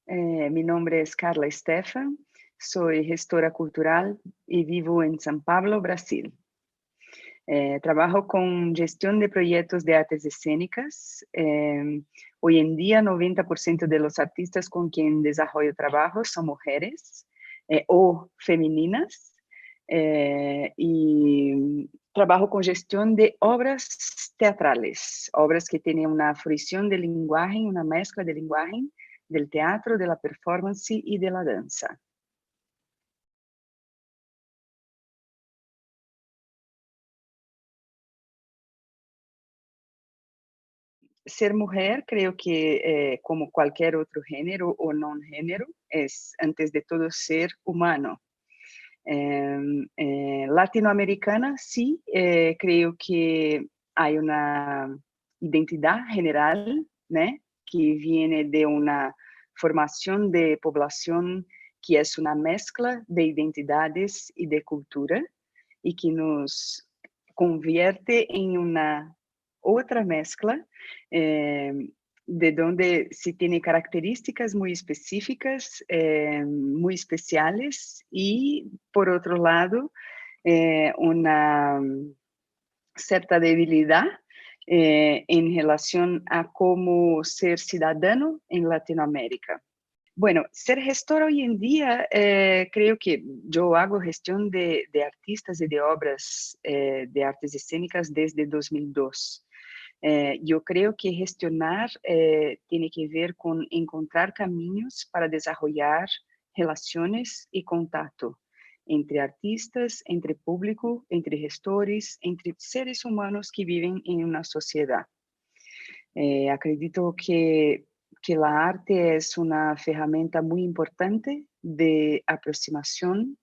Mi nombre es Carla Stefan, soy gestora cultural y vivo en San Pablo, Brasil. Trabajo con gestión de proyectos de artes escénicas. Hoy en día, 90% de los artistas con quien desarrollo trabajo son mujeres o femeninas. Y trabajo con gestión de obras teatrales, obras que tienen una fruición de lenguaje, una mezcla de lenguaje, del teatro, de la performance y de la danza. Ser mujer, creo que como cualquier otro género o no género, es antes de todo ser humano. Latinoamericana, sí, creo que hay una identidad general, ¿no? Que viene de una formación de población que es una mezcla de identidades y de cultura y que nos convierte en una otra mezcla eh, de donde sí tiene características muy específicas, muy especiales y, por otro lado, una cierta debilidad en relación a cómo ser ciudadano en Latinoamérica. Bueno, ser gestor hoy en día, creo que yo hago gestión de artistas y de obras de artes escénicas desde 2002. Yo creo que gestionar tiene que ver con encontrar caminos para desarrollar relaciones y contacto entre artistas, entre público, entre gestores, entre seres humanos que viven en una sociedad. Acredito que la arte es una herramienta muy importante de aproximación,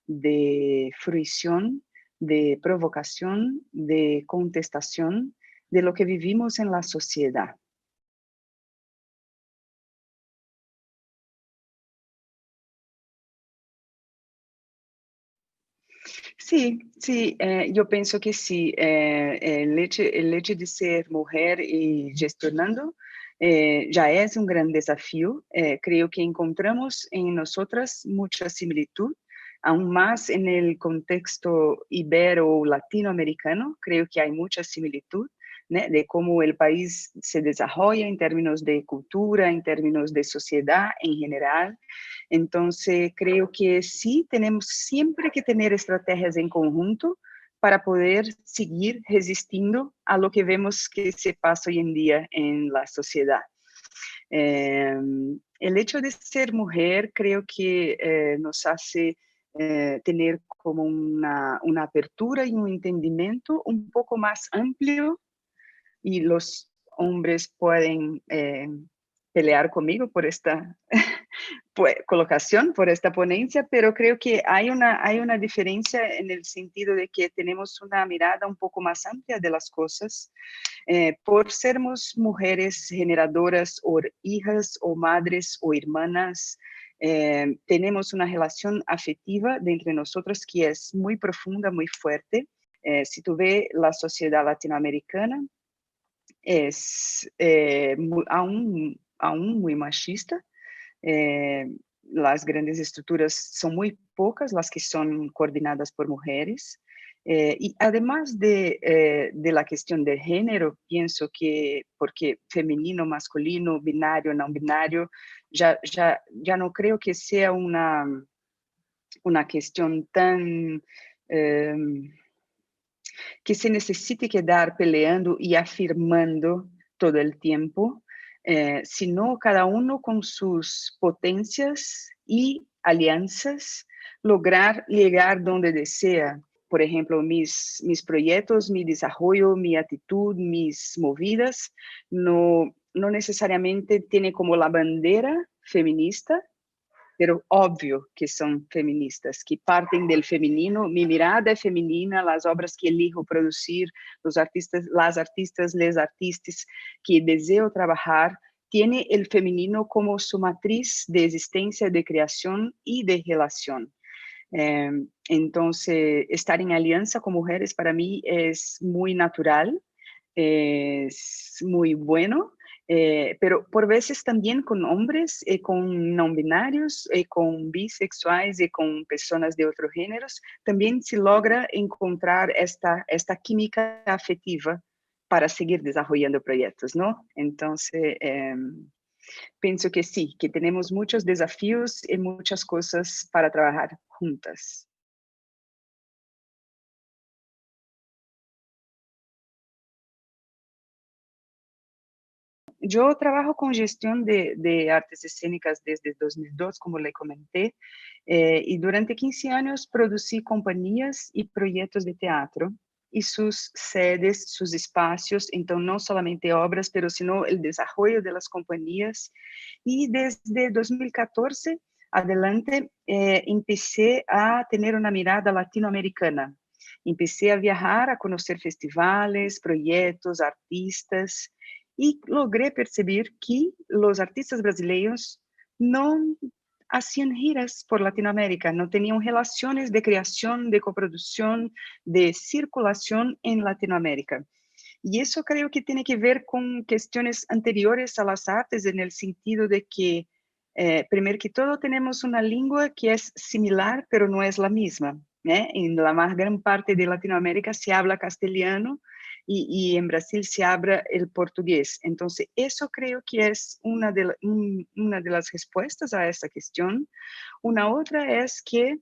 de fruición, de provocación, de contestación de lo que vivimos en la sociedad. Sí, sí, yo pienso que sí. El hecho de ser mujer y gestionando ya es un gran desafío. Creo que encontramos en nosotras mucha similitud, aún más en el contexto ibero-latinoamericano. Creo que hay mucha similitud, ¿no? De cómo el país se desarrolla en términos de cultura, en términos de sociedad en general. Entonces, creo que sí tenemos siempre que tener estrategias en conjunto para poder seguir resistiendo a lo que vemos que se pasa hoy en día en la sociedad. Eh, el hecho de ser mujer creo que nos hace tener como una apertura y un entendimiento un poco más amplio y los hombres pueden pelear conmigo por esta colocación, por esta ponencia, pero creo que hay una diferencia en el sentido de que tenemos una mirada un poco más amplia de las cosas. Por sermos mujeres generadoras o hijas o madres o hermanas, tenemos una relación afectiva de entre nosotros que es muy profunda, muy fuerte. Si tú ves la sociedad latinoamericana, es aún muy machista. Eh, las grandes estructuras son muy pocas las que son coordinadas por mujeres. Y además de la cuestión de género, pienso que porque femenino, masculino, binario, no binario, ya no creo que sea una cuestión tan eh, que se necesite quedar peleando y afirmando todo el tiempo, sino cada uno con sus potencias y alianzas lograr llegar donde desea. Por ejemplo, mis proyectos, mi desarrollo, mi actitud, mis movidas, no necesariamente tiene como la bandera feminista, pero obvio que son feministas, que parten del femenino. Mi mirada es femenina, las obras que elijo producir, los artistas, las artistas, les artistas que deseo trabajar, tiene el femenino como su matriz de existencia, de creación y de relación. Eh, entonces, estar en alianza con mujeres para mí es muy natural, es muy bueno pero por veces también con hombres, con no binarios, con bisexuales y con personas de otros géneros, también se logra encontrar esta química afectiva para seguir desarrollando proyectos, ¿no? Entonces, pienso que sí, que tenemos muchos desafíos y muchas cosas para trabajar juntas. Yo trabajo con gestión de artes escénicas desde 2002, como le comenté, y durante 15 años producí compañías y proyectos de teatro y sus sedes, sus espacios, entonces no solamente obras, pero sino el desarrollo de las compañías. Y desde 2014 adelante empecé a tener una mirada latinoamericana. Empecé a viajar, a conocer festivales, proyectos, artistas, y logré percibir que los artistas brasileños no hacían giras por Latinoamérica, no tenían relaciones de creación, de coproducción, de circulación en Latinoamérica. Y eso creo que tiene que ver con cuestiones anteriores a las artes, en el sentido de que, primero que todo, tenemos una lengua que es similar, pero no es la misma. En la más gran parte de Latinoamérica se habla castellano y en Brasil se habla el portugués. Entonces, eso creo que es una de las respuestas a esa cuestión. Una otra es que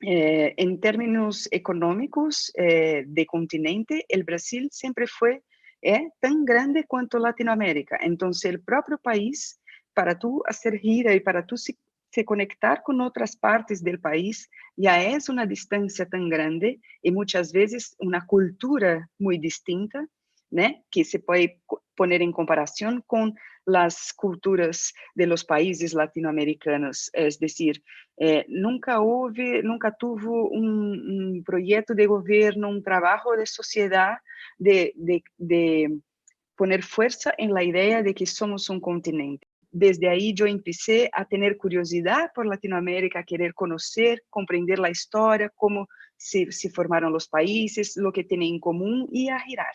en términos económicos de continente, el Brasil siempre fue tan grande cuanto Latinoamérica. Entonces, el propio país, para tú hacer gira y para tú se conectar con otras partes del país, ya es una distancia tan grande y muchas veces una cultura muy distinta, ¿no? Que se puede poner en comparación con las culturas de los países latinoamericanos. Es decir, nunca tuvo un proyecto de gobierno, un trabajo de sociedad de poner fuerza en la idea de que somos un continente. Desde ahí yo empecé a tener curiosidad por Latinoamérica, a querer conocer, comprender la historia, cómo se formaron los países, lo que tienen en común y a girar.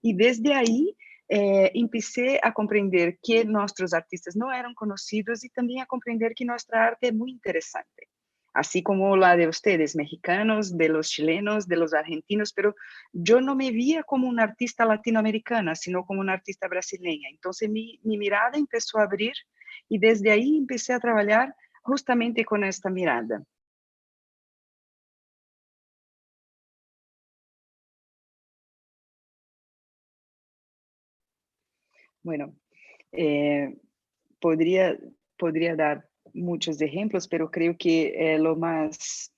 Y desde ahí empecé a comprender que nuestros artistas no eran conocidos y también a comprender que nuestra arte es muy interesante, así como la de ustedes, mexicanos, de los chilenos, de los argentinos, pero yo no me veía como una artista latinoamericana, sino como una artista brasileña. Entonces mi mirada empezó a abrir y desde ahí empecé a trabajar justamente con esta mirada. Bueno, eh, podría, podría dar muchos ejemplos, pero creo que lo más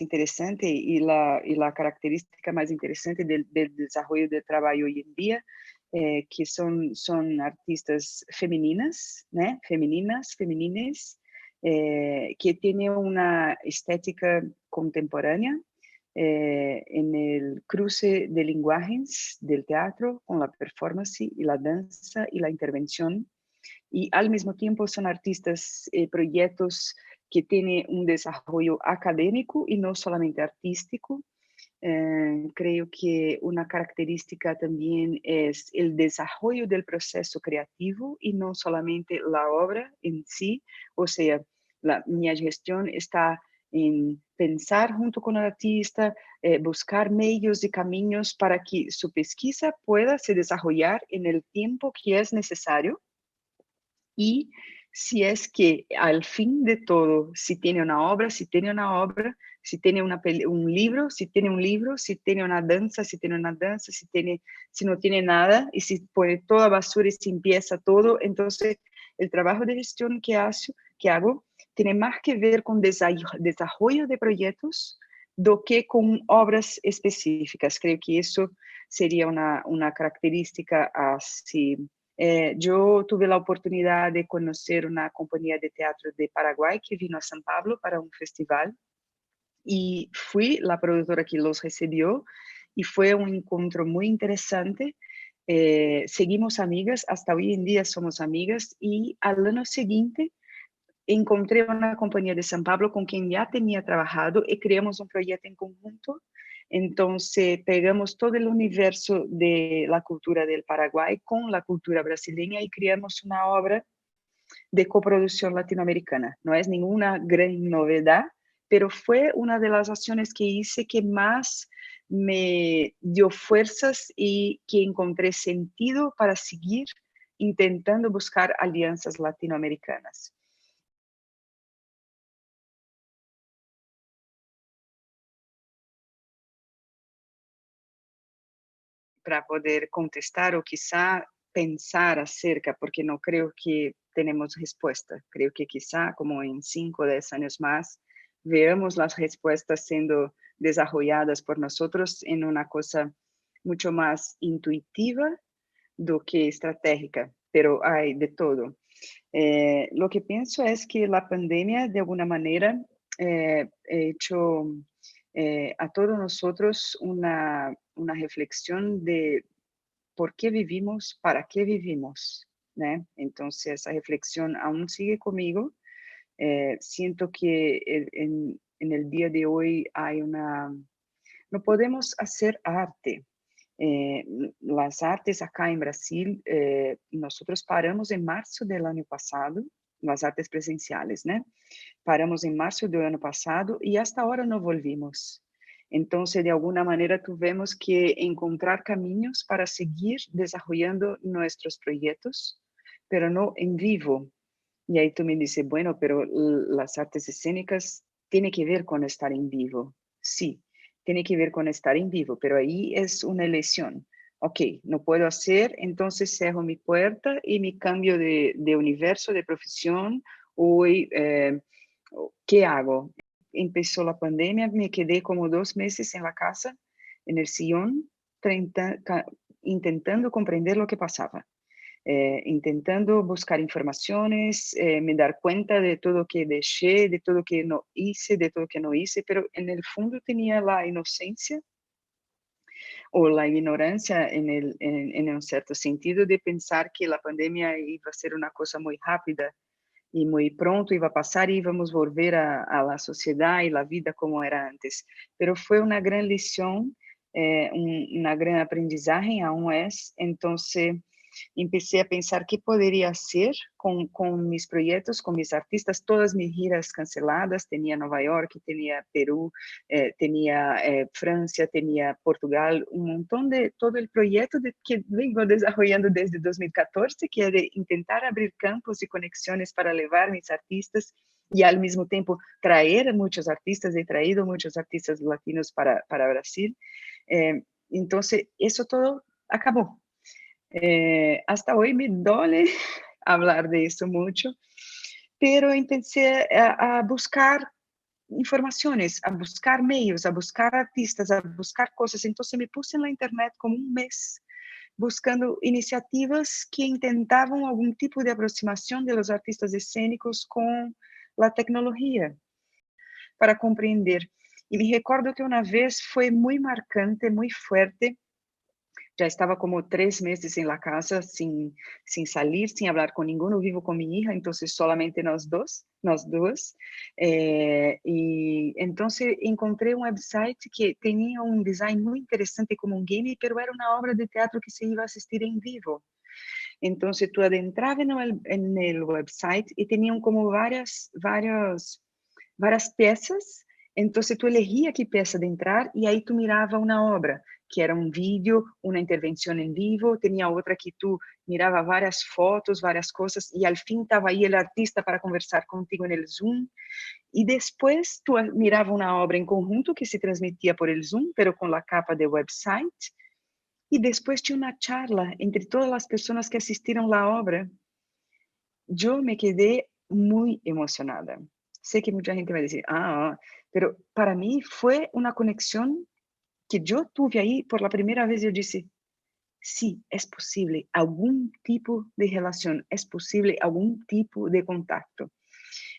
interesante y la característica más interesante del desarrollo del trabajo hoy en día, que son artistas femeninas, ¿no? Femeninas, femenines, que tienen una estética contemporánea, en el cruce de lenguajes del teatro con la performance y la danza y la intervención, y al mismo tiempo son artistas, proyectos que tienen un desarrollo académico y no solamente artístico. Creo que una característica también es el desarrollo del proceso creativo y no solamente la obra en sí. O sea, mi gestión está en pensar junto con el artista, buscar medios y caminos para que su pesquisa pueda se desarrollar en el tiempo que es necesario, y si es que al fin de todo, si tiene una obra, si tiene una obra, si tiene un libro, si tiene un libro, si tiene una danza, si tiene una danza, si no tiene nada, y si pone toda basura y se empieza todo, entonces el trabajo de gestión que hago tiene más que ver con desarrollo de proyectos do que con obras específicas. Creo que eso sería una característica así. Yo tuve la oportunidad de conocer una compañía de teatro de Paraguay que vino a San Pablo para un festival y fui la productora que los recibió y fue un encuentro muy interesante. Seguimos amigas, hasta hoy en día somos amigas, y al año siguiente encontré una compañía de San Pablo con quien ya tenía trabajado y creamos un proyecto en conjunto, Entonces, pegamos todo el universo de la cultura del Paraguay con la cultura brasileña y creamos una obra de coproducción latinoamericana. No es ninguna gran novedad, pero fue una de las acciones que hice que más me dio fuerzas y que encontré sentido para seguir intentando buscar alianzas latinoamericanas. Para poder contestar o quizá pensar acerca, porque no creo que tenemos respuesta. Creo que quizá como en 5 o 10 años más veamos las respuestas siendo desarrolladas por nosotros en una cosa mucho más intuitiva do que estratégica, pero hay de todo. Lo que pienso es que la pandemia, de alguna manera, ha hecho a todos nosotros una reflexión de por qué vivimos, para qué vivimos, ¿no? Entonces, esa reflexión aún sigue conmigo. Siento que en el día de hoy hay una... No podemos hacer arte. Eh, las artes acá en Brasil, nosotros paramos en marzo del año pasado, las artes presenciales, ¿no? Paramos en marzo del año pasado y hasta ahora no volvimos. Entonces, de alguna manera, tuvimos que encontrar caminos para seguir desarrollando nuestros proyectos, pero no en vivo. Y ahí tú me dices, bueno, pero las artes escénicas tiene que ver con estar en vivo. Sí, tiene que ver con estar en vivo, pero ahí es una elección. Ok, no puedo hacer, entonces cierro mi puerta y me cambio de universo, de profesión. Hoy, ¿qué hago? Empezó la pandemia, me quedé como 2 meses en la casa, en el sillón, 30 intentando comprender lo que pasaba. Intentando buscar informaciones, me dar cuenta de todo que dejé, de todo que no hice, de todo que no hice, pero en el fondo tenía la inocencia o la ignorancia en un cierto sentido de pensar que la pandemia iba a ser una cosa muy rápida y muy pronto iba a pasar y íbamos a volver a la sociedad y la vida como era antes. Pero fue una gran lección, una gran aprendizaje aún es. Entonces, empecé a pensar qué podría hacer con mis proyectos, con mis artistas, todas mis giras canceladas, tenía Nueva York, tenía Perú, tenía Francia, tenía Portugal, un montón de todo el proyecto que vengo desarrollando desde 2014, que es de intentar abrir campos y conexiones para llevar mis artistas y al mismo tiempo traer muchos artistas, he traído muchos artistas latinos para Brasil. Entonces, eso todo acabó. Hasta hoy me duele hablar de eso mucho, pero empecé a buscar informaciones, a buscar medios, a buscar artistas, a buscar cosas. Entonces me puse en la internet como un mes buscando iniciativas que intentaban algún tipo de aproximación de los artistas escénicos con la tecnología para comprender. Y me recuerdo que una vez fue muy marcante, muy fuerte. Ya estaba como 3 meses en la casa sin salir, sin hablar con ninguno. Vivo con mi hija, entonces solamente nos dos. Y entonces encontré un website que tenía un design muy interesante como un game, pero era una obra de teatro que se iba a asistir en vivo. Entonces tú adentrabas en el website y tenían como varias piezas. Entonces tú elegías qué pieza de entrar y ahí tú mirabas una obra, que era un vídeo, una intervención en vivo, tenía otra que tú mirabas varias fotos, varias cosas y al fin estaba ahí el artista para conversar contigo en el Zoom. Y después tú mirabas una obra en conjunto que se transmitía por el Zoom, pero con la capa de website. Y después tinha uma charla entre todas as pessoas que assistiram a obra. Eu me quedei muito emocionada. Sei que muita gente vai dizer, pero para mim foi uma conexão que eu tive aí por la primeira vez. Eu disse, sí, es posible algún tipo de relación, es posible algún tipo de contacto.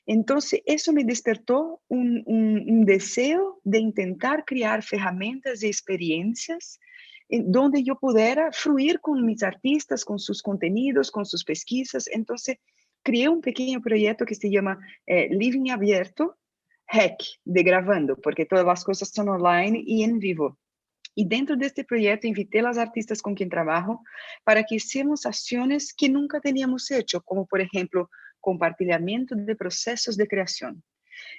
Entonces, eso me despertó un deseo de intentar crear ferramentas y experiencias en donde yo pudiera fluir con mis artistas, con sus contenidos, con sus pesquisas. Entonces, creé un pequeño proyecto que se llama Living Abierto, Hack, de grabando, porque todas las cosas son online y en vivo. Y dentro de este proyecto invité a las artistas con quien trabajo para que hiciéramos acciones que nunca teníamos hecho, como por ejemplo, compartilhamiento de procesos de creación.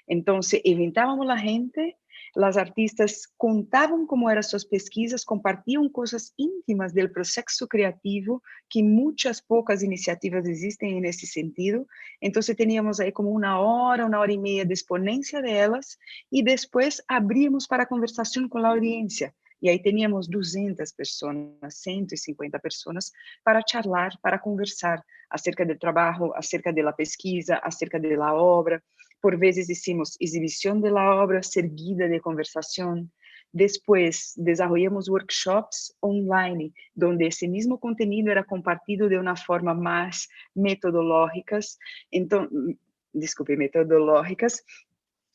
Entonces, invitábamos a la gente, las artistas contaban cómo eran sus pesquisas, compartían cosas íntimas del proceso creativo, que muchas pocas iniciativas existen en ese sentido. Entonces, teníamos ahí como una hora y media de exponencia de ellas, y después abríamos para conversación con la audiencia. Y ahí teníamos 200 personas, 150 personas para charlar, para conversar acerca del trabajo, acerca de la pesquisa, acerca de la obra. Por vezes hicimos exibición de la obra seguida de conversación. Después desarrollamos workshops online, donde ese mismo contenido era compartido de una forma más metodológicas. Entonces, desculpe, metodológicas.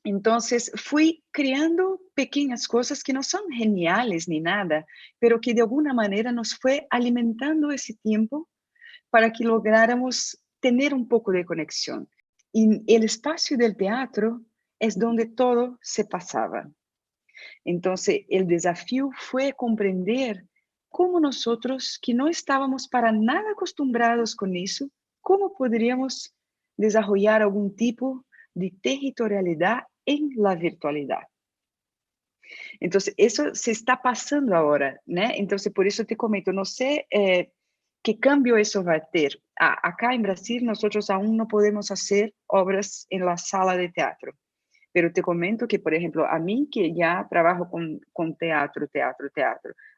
Entonces, fui creando pequeñas cosas que no son geniales ni nada, pero que de alguna manera nos fue alimentando ese tiempo para que lográramos tener un poco de conexión. Y el espacio del teatro es donde todo se pasaba. Entonces, el desafío fue comprender cómo nosotros, que no estábamos para nada acostumbrados con eso, cómo podríamos desarrollar algún tipo de territorialidad en la virtualidad. Entonces, eso se está pasando ahora, ¿no? Entonces, por eso te comento, no sé qué cambio eso va a tener. Acá en Brasil, nosotros aún no podemos hacer obras en la sala de teatro, pero te comento que, por ejemplo, a mí que ya trabajo con teatro,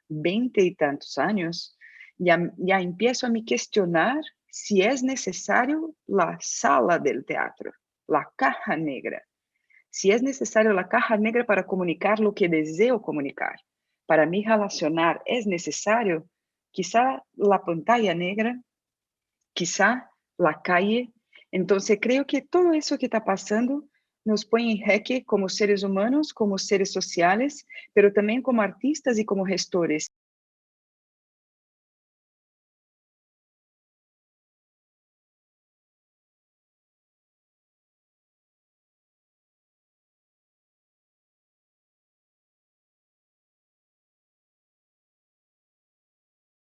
20 y tantos años, ya empiezo a me cuestionar si es necesario la sala del teatro, la caja negra. Si es necesario la caja negra para comunicar lo que deseo comunicar. Para mí relacionar es necesario quizá la pantalla negra, quizá la calle. Entonces creo que todo eso que está pasando nos pone en jaque como seres humanos, como seres sociales, pero también como artistas y como gestores.